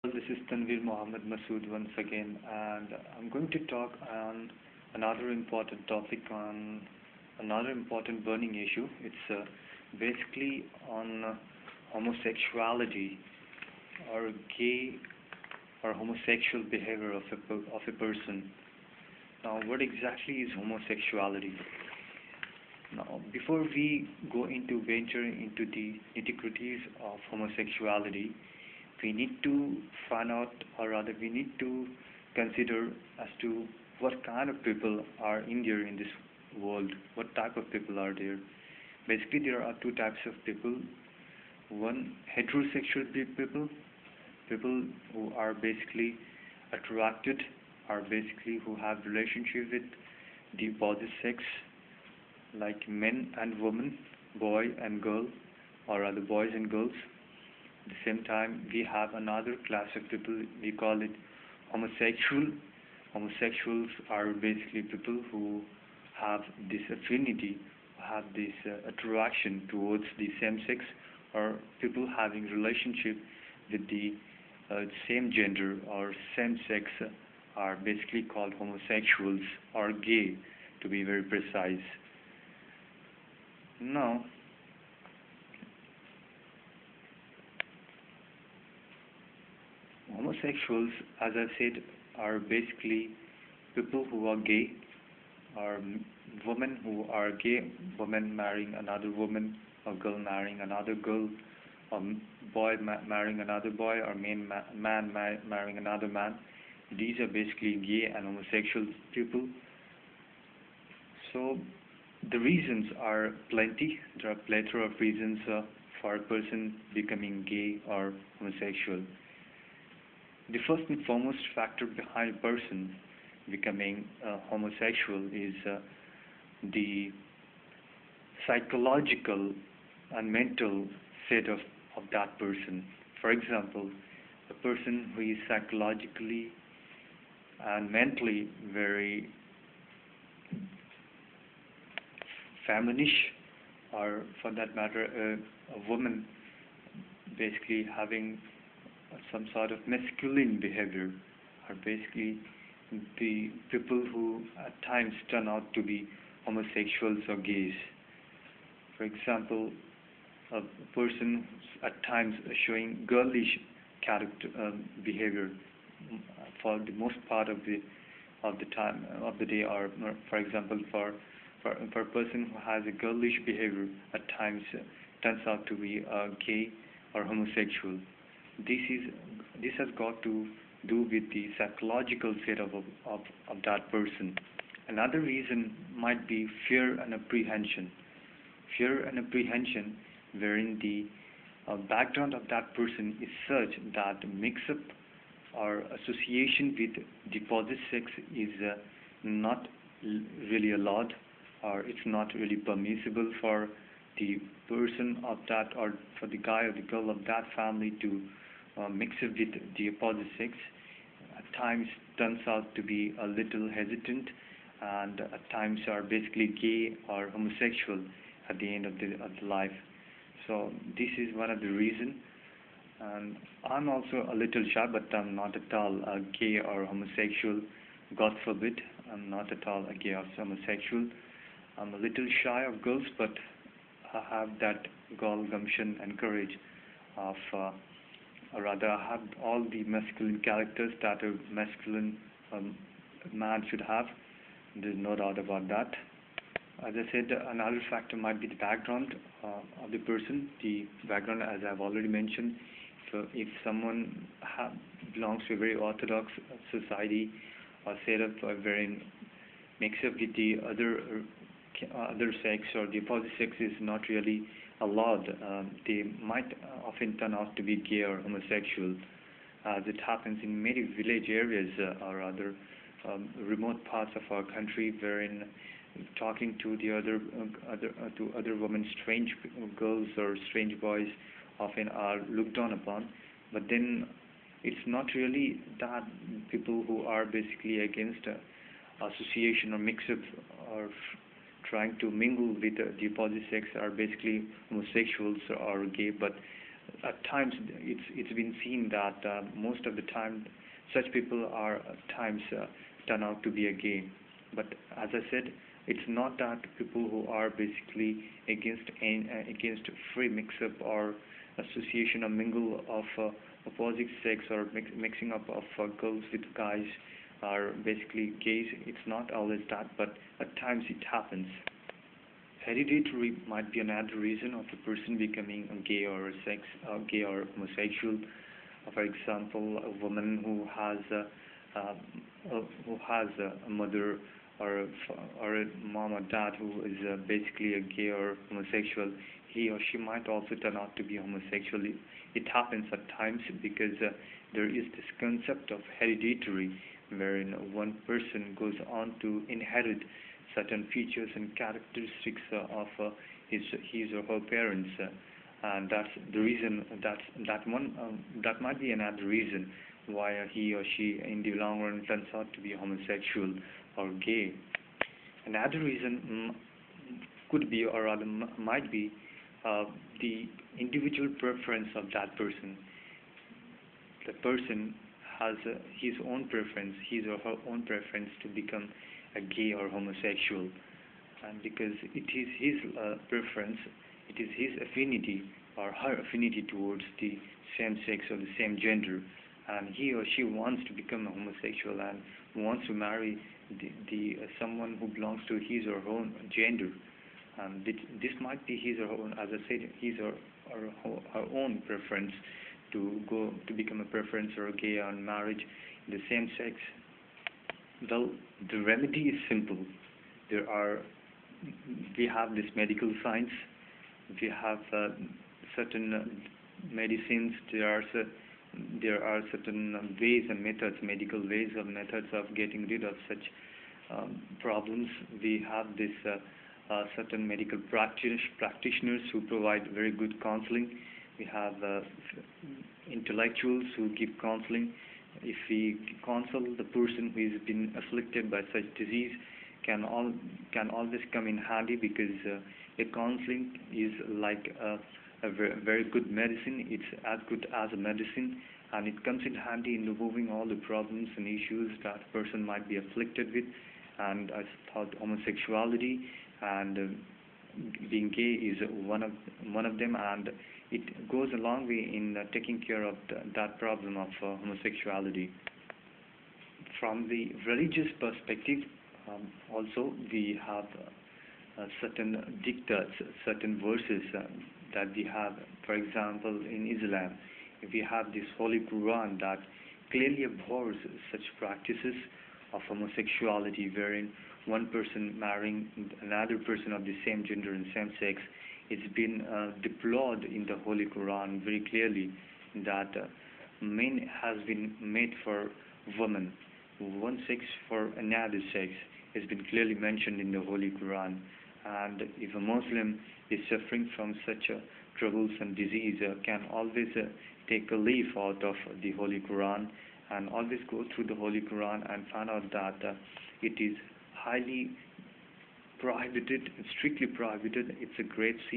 This is Tanvir Mohammed Masood once again, and I'm going to talk on another important topic, on another important burning issue. It's basically on homosexuality or gay or homosexual behavior of a person. Now, what exactly is homosexuality? Now, before we go into venturing into the nitty-gritties of homosexuality, we need to find out, or rather, we need to consider as to what kind of people are in there in this world, what type of people are there. Basically, there are two types of people. One, heterosexual people, people who are basically attracted, are basically who have relationship with the opposite sex, like men and women, boy and girl, or rather boys and girls. At the same time, we have another class of people, we call it homosexual. Homosexuals are basically people who have this affinity, have this attraction towards the same sex, or people having relationship with the same gender or same sex are basically called homosexuals or gay, to be very precise. Now, homosexuals, as I said, are basically people who are gay, or women who are gay, women marrying another woman, or girl marrying another girl, or boy marrying another boy, or man marrying another man. These are basically gay and homosexual people. So the reasons are plenty. There are plethora of reasons for a person becoming gay or homosexual. The first and foremost factor behind a person becoming homosexual is the psychological and mental state of that person. For example, a person who is psychologically and mentally very feminish, or for that matter, a woman basically having some sort of masculine behavior, are basically the people who at times turn out to be homosexuals or gays. For example, a person at times showing girlish character behavior for the most part of the time of the day, or for example, for a person who has a girlish behavior at times turns out to be gay or homosexual. This has got to do with the psychological state of that person. Another reason might be fear and apprehension. Fear and apprehension, wherein the background of that person is such that mix-up or association with the opposite sex is not really allowed, or it's not really permissible for the person of that, or for the guy or the girl of that family to mix it with the opposite sex. At times turns out to be a little hesitant, and at times are basically gay or homosexual at the end of the life. So this is one of the reasons. And I'm also a little shy, but I'm not at all a gay or homosexual. God forbid, I'm not at all a gay or homosexual. I'm a little shy of girls, but I have that gall, gumption, and courage of, or rather, I have all the masculine characters that a masculine man should have. There's no doubt about that. As I said, another factor might be the background of the person. The background, as I've already mentioned, so if someone belongs to a very orthodox society, or set up wherein mix up with the other sex, or the opposite sex is not really allowed, they might often turn out to be gay or homosexual, as it happens in many village areas or other remote parts of our country, wherein talking to the other women, strange girls or strange boys often are looked down upon. But then it's not really that people who are basically against association or mix-up, or trying to mingle with the opposite sex, are basically homosexuals or gay, but at times it's been seen that most of the time such people are at times turn out to be a gay. But as I said, it's not that people who are basically against free mix-up or association or mingle of opposite sex or mixing up of girls with guys are basically gays. It's not always that, but at times it happens. Hereditary might be another reason of a person becoming a gay or homosexual. For example, a woman who has a mother or or a mom or dad who is basically a gay or homosexual, he or she might also turn out to be homosexual. It happens at times because there is this concept of hereditary, wherein one person goes on to inherit certain features and characteristics of his or her parents, and that's the reason that might be another reason why he or she in the long run turns out to be homosexual or gay. Another reason could be or rather might be the individual preference of that person. The person has his own preference, his or her own preference to become a gay or homosexual, and because it is his preference, it is his affinity or her affinity towards the same sex or the same gender, and he or she wants to become a homosexual and wants to marry the someone who belongs to his or her own gender. This might be his or her own, as I said, his or her own preference to go to become a preference or a gay on marriage in the same sex. Well, the remedy is simple. There are we have this medical science. We have certain medicines. There are certain ways and methods, medical ways or methods of getting rid of such problems. We have this certain medical practitioners who provide very good counseling. We have intellectuals who give counseling. If we counsel the person who has been afflicted by such disease, can always come in handy, because a counseling is like a very good medicine. It's as good as a medicine, and it comes in handy in removing all the problems and issues that a person might be afflicted with. And I thought homosexuality and being gay is one of them, and it goes a long way in taking care of that problem of homosexuality. From the religious perspective, also we have certain dictats, certain verses that we have. For example, in Islam, we have this Holy Quran that clearly abhors such practices of homosexuality, wherein one person marrying another person of the same gender and same sex. It's been deplored in the Holy Quran very clearly that men has been made for women, one sex for another sex has been clearly mentioned in the Holy Quran. And if a Muslim is suffering from such troubles and disease, can always take a leaf out of the Holy Quran and always go through the Holy Quran and find out that it is highly prohibited, strictly prohibited. It's a great sin.